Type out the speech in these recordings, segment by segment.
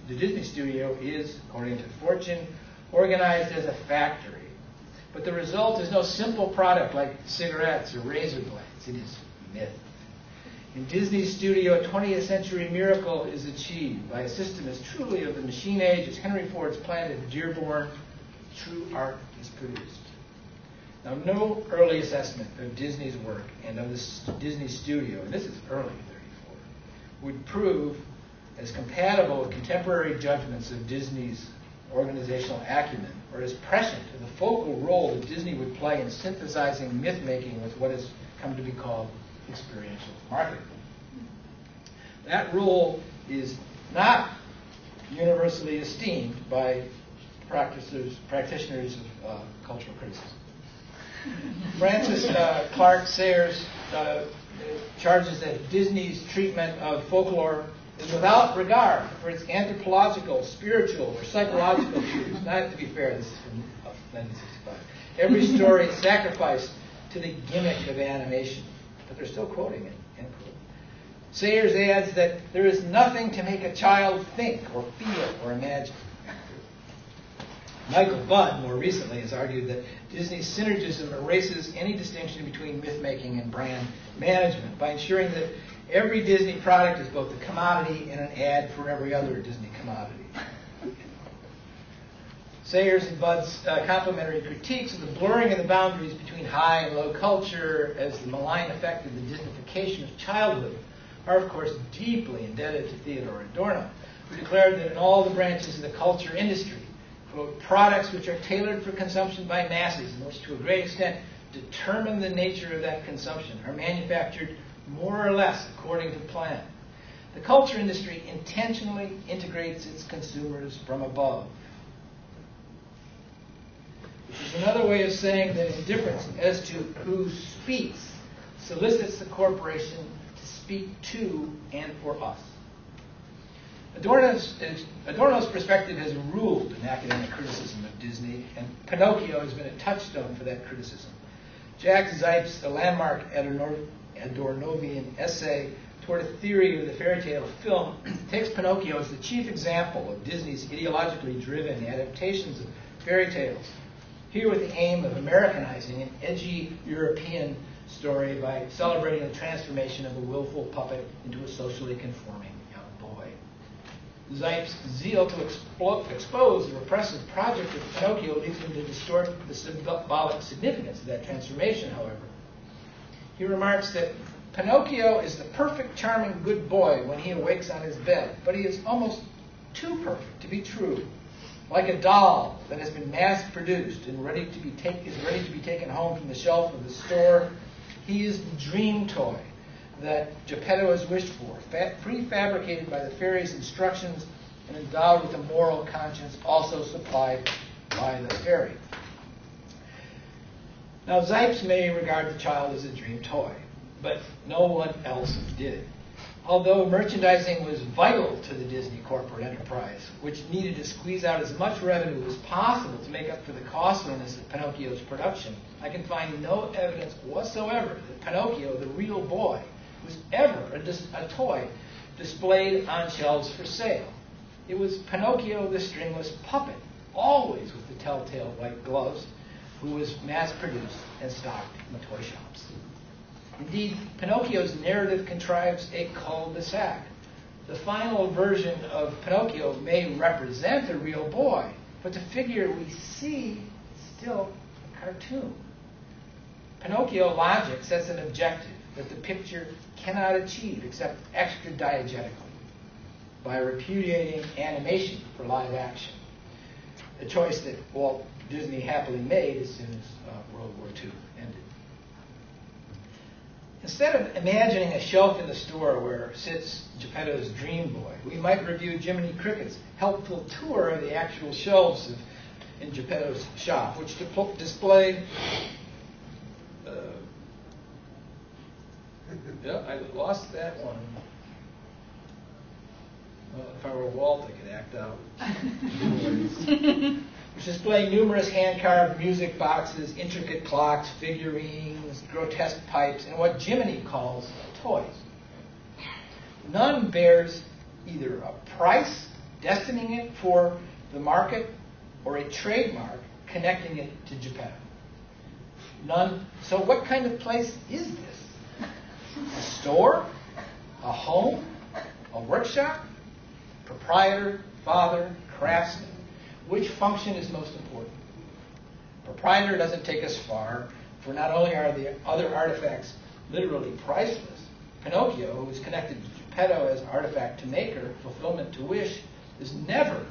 the Disney studio is, according to Fortune, organized as a factory. But the result is no simple product like cigarettes or razor blades. It is myth. In Disney's studio, a 20th century miracle is achieved by a system as truly of the machine age as Henry Ford's plant at Dearborn. True art is produced. Now, no early assessment of Disney's work and of the Disney studio, and this is early 34, would prove as compatible with contemporary judgments of Disney's organizational acumen, or as prescient to the focal role that Disney would play in synthesizing myth-making with what has come to be called experiential marketing. That role is not universally esteemed by practitioners of cultural criticism. Francis Clark Sayers charges that Disney's treatment of folklore is without regard for its anthropological, spiritual, or psychological truths. Not to be fair, this is from 1965. Every story is sacrificed to the gimmick of animation. But they're still quoting it. End quote. Sayers adds that there is nothing to make a child think or feel or imagine. Michael Budd, more recently, has argued that Disney's synergism erases any distinction between myth-making and brand management by ensuring that every Disney product is both a commodity and an ad for every other Disney commodity. Sayers and Budd's complementary critiques of the blurring of the boundaries between high and low culture as the malign effect of the Disneyfication of childhood are, of course, deeply indebted to Theodore Adorno, who declared that in all the branches of the culture industry, quote, products which are tailored for consumption by masses and which to a great extent determine the nature of that consumption are manufactured more or less according to plan. The culture industry intentionally integrates its consumers from above. Which is another way of saying that indifference as to who speaks solicits the corporation to speak to and for us. Adorno's perspective has ruled in academic criticism of Disney, and Pinocchio has been a touchstone for that criticism. Jack Zipes, a landmark Adornovian essay toward a theory of the fairy tale film, takes Pinocchio as the chief example of Disney's ideologically driven adaptations of fairy tales, here with the aim of Americanizing an edgy European story by celebrating the transformation of a willful puppet into a socially conforming young boy. Zipes' zeal to expose the repressive project of Pinocchio leads him to distort the symbolic significance of that transformation, however. He remarks that Pinocchio is the perfect, charming, good boy when he awakes on his bed, but he is almost too perfect to be true. Like a doll that has been mass-produced and ready to be taken home from the shelf of the store, he is the dream toy that Geppetto has wished for, prefabricated by the fairy's instructions and endowed with a moral conscience also supplied by the fairy. Now, Zipes may regard the child as a dream toy, but no one else did. Although merchandising was vital to the Disney corporate enterprise, which needed to squeeze out as much revenue as possible to make up for the costliness of Pinocchio's production, I can find no evidence whatsoever that Pinocchio, the real boy, was ever a toy displayed on shelves for sale. It was Pinocchio, the stringless puppet, always with the telltale white gloves, who was mass-produced and stocked in the toy shops. Indeed, Pinocchio's narrative contrives a cul-de-sac. The final version of Pinocchio may represent a real boy, but the figure we see is still a cartoon. Pinocchio logic sets an objective that the picture cannot achieve except extra-diegetically, by repudiating animation for live action, a choice that Walt Disney happily made as soon as World War II ended. Instead of imagining a shelf in the store where sits Geppetto's dream boy, we might review Jiminy Cricket's helpful tour of the actual shelves in Geppetto's shop, which display... yeah, I lost that one. Well, if I were Walt, I could act out. Which display numerous hand-carved music boxes, intricate clocks, figurines, grotesque pipes, and what Jiminy calls toys. None bears either a price destining it for the market, or a trademark connecting it to Geppetto? None. So what kind of place is this? A store? A home? A workshop? Proprietor, father, craftsman. Which function is most important? Proprietor doesn't take us far, for not only are the other artifacts literally priceless, Pinocchio, who is connected to Geppetto as artifact to maker, fulfillment to wish, is never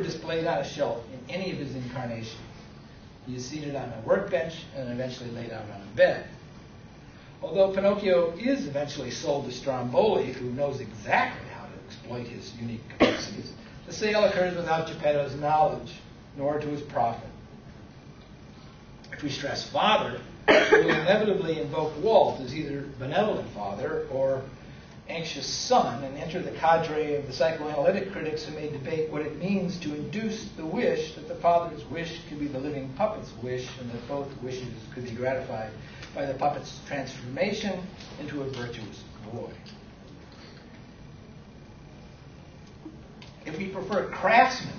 displayed on a shelf in any of his incarnations. He is seated on a workbench and eventually laid out on a bed. Although Pinocchio is eventually sold to Stromboli, who knows exactly how to exploit his unique capacities, the sale occurs without Geppetto's knowledge, nor to his profit. If we stress father, we will inevitably invoke Walt as either benevolent father or anxious son, and enter the cadre of the psychoanalytic critics who may debate what it means to induce the wish that the father's wish could be the living puppet's wish, and that both wishes could be gratified by the puppet's transformation into a virtuous boy. If we prefer craftsman,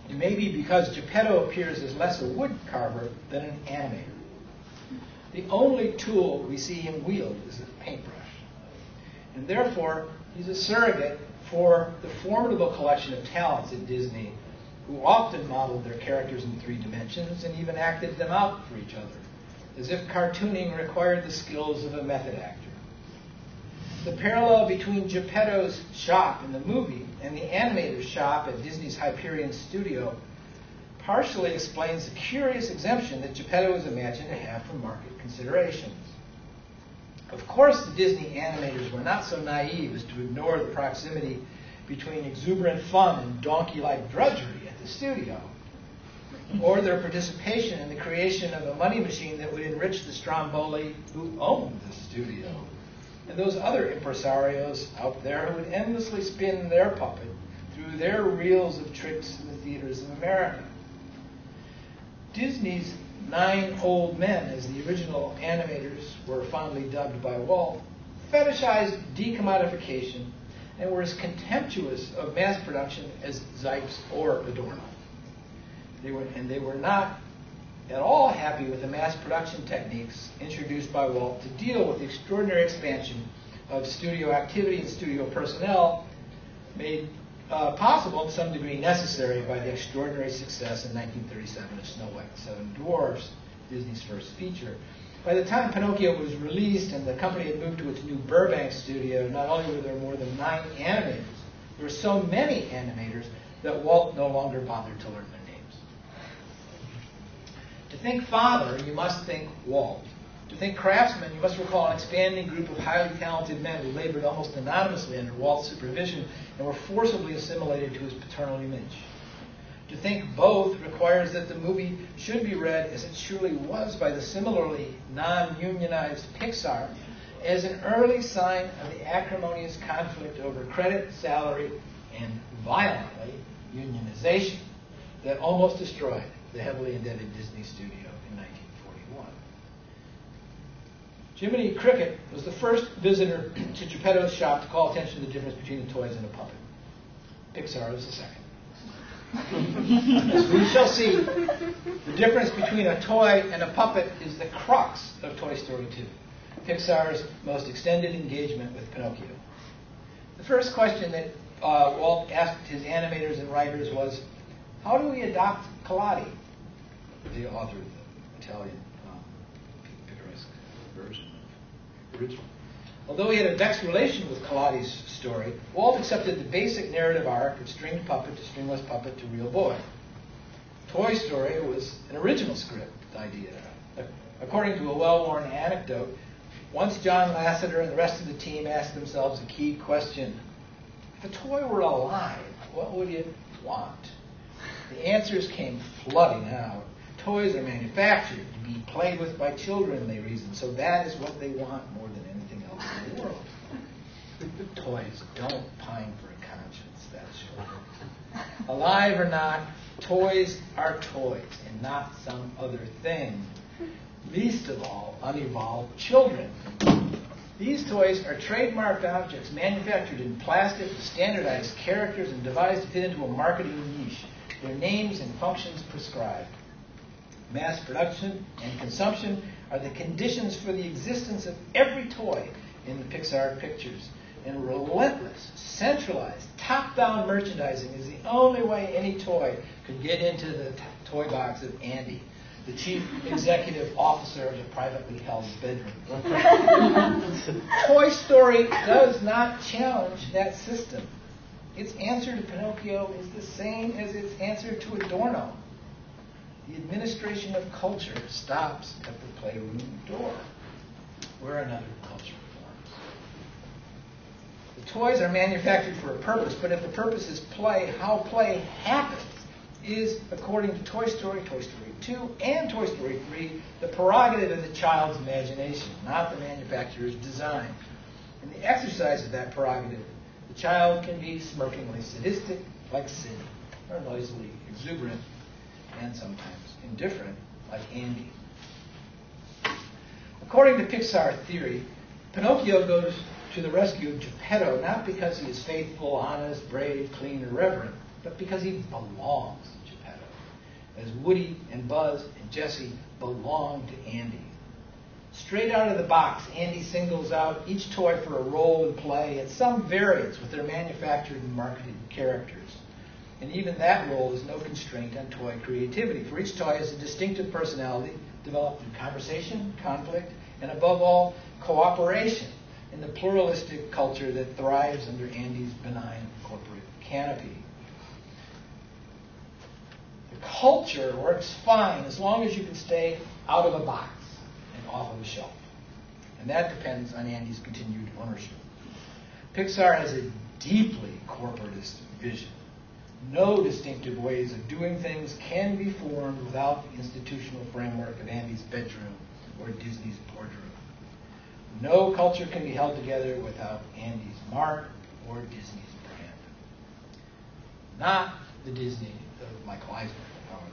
it may be because Geppetto appears as less a wood carver than an animator. The only tool we see him wield is a paintbrush. And therefore, he's a surrogate for the formidable collection of talents at Disney, who often modeled their characters in 3 dimensions and even acted them out for each other, as if cartooning required the skills of a method actor. The parallel between Geppetto's shop in the movie and the animator's shop at Disney's Hyperion studio partially explains the curious exemption that Geppetto is imagined to have for market considerations. Of course, the Disney animators were not so naive as to ignore the proximity between exuberant fun and donkey-like drudgery at the studio, or their participation in the creation of a money machine that would enrich the Stromboli who owned the studio, and those other impresarios out there who would endlessly spin their puppet through their reels of tricks in the theaters of America. Disney's 9 old men, as the original animators were fondly dubbed by Walt, fetishized decommodification and were as contemptuous of mass production as Zipes or Adorno. They were not at all happy with the mass production techniques introduced by Walt to deal with the extraordinary expansion of studio activity and studio personnel made possible, to some degree necessary, by the extraordinary success in 1937 of Snow White and the Seven Dwarfs, Disney's first feature. By the time Pinocchio was released and the company had moved to its new Burbank studio, not only were there more than 9 animators, there were so many animators that Walt no longer bothered to learn their names. To think father, you must think Walt. To think craftsman, you must recall an expanding group of highly talented men who labored almost anonymously under Walt's supervision and were forcibly assimilated to his paternal image. To think both requires that the movie should be read, as it surely was by the similarly non-unionized Pixar, as an early sign of the acrimonious conflict over credit, salary, and violently unionization that almost destroyed the heavily indebted Disney studio in 1941. Jiminy Cricket was the first visitor to Geppetto's shop to call attention to the difference between the toys and a puppet. Pixar was the second. As we shall see, the difference between a toy and a puppet is the crux of Toy Story 2, Pixar's most extended engagement with Pinocchio. The first question that Walt asked his animators and writers was, how do we adopt Collodi, the author of the Italian picaresque version of the original? Although he had a vexed relation with Collodi's story, Walt accepted the basic narrative arc of stringed puppet to stringless puppet to real boy. Toy Story was an original script idea. According to a well-worn anecdote, once John Lasseter and the rest of the team asked themselves a key question: if a toy were alive, what would it want? The answers came flooding out. Toys are manufactured to be played with by children, they reasoned, so that is what they want more than anything else in the world. Toys don't pine for a conscience, that's sure. Alive or not, toys are toys and not some other thing. Least of all, unevolved children. These toys are trademarked objects manufactured in plastic with standardized characters and devised to fit into a marketing niche. Their names and functions prescribed. Mass production and consumption are the conditions for the existence of every toy in the Pixar pictures. And relentless, centralized, top-down merchandising is the only way any toy could get into the toy box of Andy, the chief executive officer of the privately held bedroom. Toy Story does not challenge that system. Its answer to Pinocchio is the same as its answer to Adorno. The administration of culture stops at the playroom door, where another culture forms. The toys are manufactured for a purpose, but if the purpose is play, how play happens is, according to Toy Story, Toy Story 2, and Toy Story 3, the prerogative of the child's imagination, not the manufacturer's design. In the exercise of that prerogative, the child can be smirkingly sadistic, like Sid, or noisily exuberant, and sometimes indifferent, like Andy. According to Pixar theory, Pinocchio goes to the rescue of Geppetto not because he is faithful, honest, brave, clean, or reverent, but because he belongs to Geppetto, as Woody and Buzz and Jessie belong to Andy. Straight out of the box, Andy singles out each toy for a role in play at some variance with their manufactured and marketed characters. And even that role is no constraint on toy creativity, for each toy has a distinctive personality developed through conversation, conflict, and above all, cooperation in the pluralistic culture that thrives under Andy's benign corporate canopy. The culture works fine as long as you can stay out of a box and off of a shelf. And that depends on Andy's continued ownership. Pixar has a deeply corporatist vision. No distinctive ways of doing things can be formed without the institutional framework of Andy's bedroom or Disney's boardroom. No culture can be held together without Andy's mark or Disney's brand. Not the Disney of Michael Eisner, however.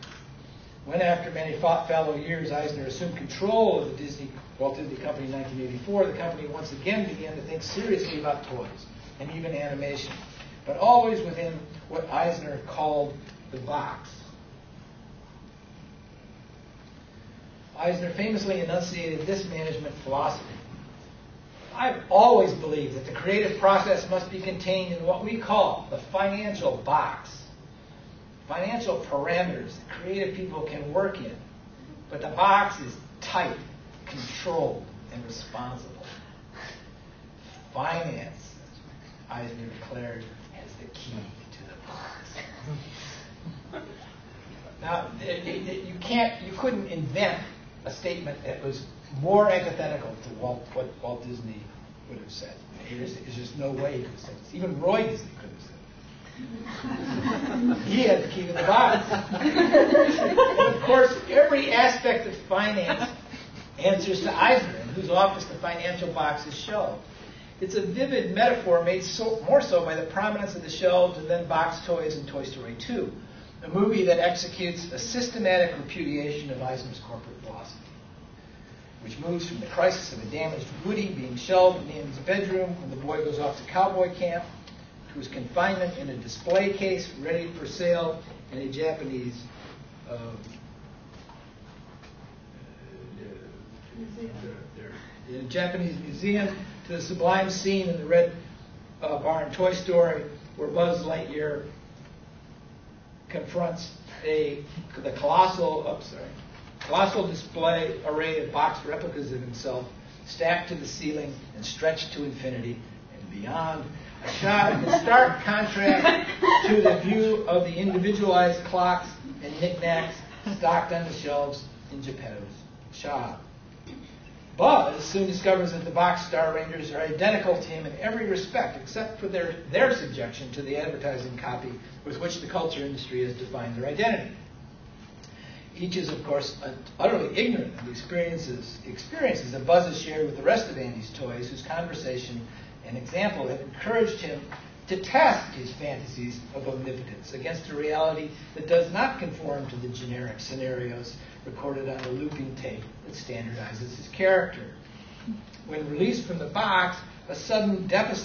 When, after many fallow years, Eisner assumed control of the Walt Disney Company in 1984, the company once again began to think seriously about toys and even animation, but always within what Eisner called the box. Eisner famously enunciated this management philosophy. I've always believed that the creative process must be contained in what we call the financial box. Financial parameters that creative people can work in. But the box is tight, controlled, and responsible. Finance, Eisner declared, has the key to the box. Now, you couldn't invent a statement that was more antithetical to what Walt Disney would have said. There's just no way he could have said this. Even Roy Disney couldn't have said it. He had the key to the box. Of course, every aspect of finance answers to Eisner, in whose office the financial box is shelved. It's a vivid metaphor made more so by the prominence of the shelves and then box toys in Toy Story 2, a movie that executes a systematic repudiation of Eisner's corporate philosophy, which moves from the crisis of a damaged Woody being shelved in Andy's bedroom when the boy goes off to cowboy camp to his confinement in a display case ready for sale in a Japanese museum, to the sublime scene in the Red Barn Toy Story where Buzz Lightyear confronts the colossal display array of box replicas of himself stacked to the ceiling and stretched to infinity and beyond. A shot in stark contrast to the view of the individualized clocks and knickknacks stocked on the shelves in Geppetto's shop. Buzz soon discovers that the box Star Rangers are identical to him in every respect except for their subjection to the advertising copy with which the culture industry has defined their identity. Each is, of course, utterly ignorant of the experiences that Buzz has shared with the rest of Andy's toys, whose conversation and example have encouraged him to test his fantasies of omnipotence against a reality that does not conform to the generic scenarios recorded on the looping tape that standardizes his character. When released from the box, a sudden devastating